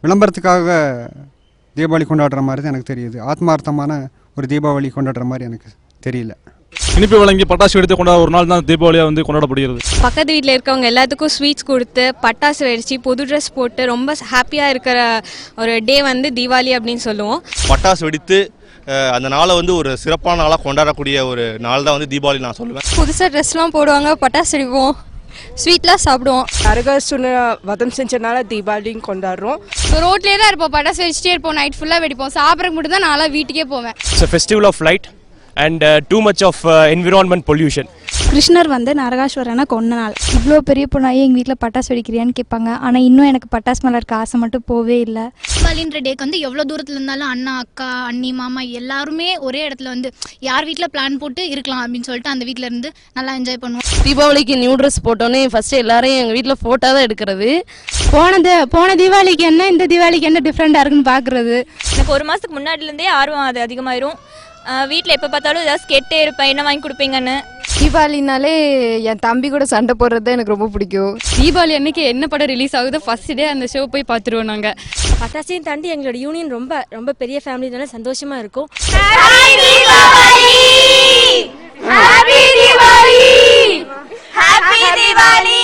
விளம்பரத்துக்காக தீபாவளி கொண்டாடுற மாதிரி தான் எனக்கு தெரியுது. ஆத்மார்த்தமான ஒரு தீபாவளி கொண்டாடுற மாதிரி எனக்கு தெரியல. இனிப்பு வழங்கி பட்டாசு வெடித்து கொண்டாட ஒரு நாள் தான் தீபாவளியாக வந்து கொண்டாடப்படுகிறது. பக்கத்து வீட்டில் இருக்கவங்க எல்லாத்துக்கும் ஸ்வீட்ஸ் கொடுத்து பட்டாசு வெடிச்சு புது ட்ரெஸ் போட்டு ரொம்ப ஹாப்பியாக இருக்கிற ஒரு டே வந்து தீபாவளி அப்படின்னு சொல்லுவோம். பட்டாசு வெடித்து அந்த நாளை வந்து ஒரு சிறப்பான நாளாக கொண்டாடக்கூடிய ஒரு நாள் தான் வந்து தீபாவளி நான் சொல்லுவேன். புதுசாக ட்ரெஸ்லாம் போடுவாங்க, பட்டாசு வெடிப்போம், ஸ்வீட்லாம் சாப்பிடுவோம். நரகாசுரனை வதம் செஞ்சனால தீபாவளியும் கொண்டாடுறோம். ரோட்லேயே தான் இருப்போம், பட்டாசு வெடிச்சிட்டே இருப்போம், நைட் ஃபுல்லாக வெடிப்போம். சாப்பிட்றதுக்கு மட்டும் தான் நான்லாம் வீட்டுக்கே போவேன். It's a festival of light and too much of environment pollution. கிருஷ்ணர் வந்து நரகாசுரனை கொன்ன நாள். இவ்வளோ பெரிய பொண்ணாகி எங்கள் வீட்டில் பட்டாசு வெடிக்கிறியான்னு கேட்பாங்க. ஆனால் இன்னும் எனக்கு பட்டாசு மேலே இருக்க ஆசை மட்டும் போவே இல்லை. தீபாவளின்ற டேக்கு வந்து எவ்வளோ தூரத்தில் இருந்தாலும் அண்ணா அக்கா அண்ணி மாமா எல்லாருமே ஒரே இடத்துல வந்து யார் வீட்டில் பிளான் போட்டு இருக்கலாம் அப்படின்னு சொல்லிட்டு அந்த வீட்டில் இருந்து நல்லா என்ஜாய் பண்ணுவோம். தீபாவளிக்கு நியூ ட்ரெஸ் போட்டோன்னே ஃபர்ஸ்ட் எல்லாரையும் எங்கள் வீட்டில் ஃபோட்டோ தான் எடுக்கிறது. போன தீபாவளிக்கு என்ன இந்த தீபாவளிக்கு என்ன டிஃப்ரெண்டாக இருக்குன்னு பார்க்குறது. எனக்கு ஒரு மாதத்துக்கு முன்னாடிலேருந்தே ஆர்வம் அது அதிகமாயிரும். வீட்டில் எப்போ பார்த்தாலும் ஏதாவது கேட்டே இருப்பேன், என்ன வாங்கி கொடுப்பீங்கன்னு. தீபாவளினாலே என் தம்பி கூட சண்டை போடுறது தான் எனக்கு ரொம்ப பிடிக்கும். தீபாவளி அன்னைக்கு என்ன படம் ரிலீஸ் ஆகுதோ ஃபர்ஸ்ட் டே அந்த ஷோ போய் பார்த்துருவோம் நாங்கள். பட்டாசையும் தாண்டி எங்களோட யூனியன் ரொம்ப ரொம்ப பெரிய ஃபேமிலினால சந்தோஷமா இருக்கும். Happy Diwali!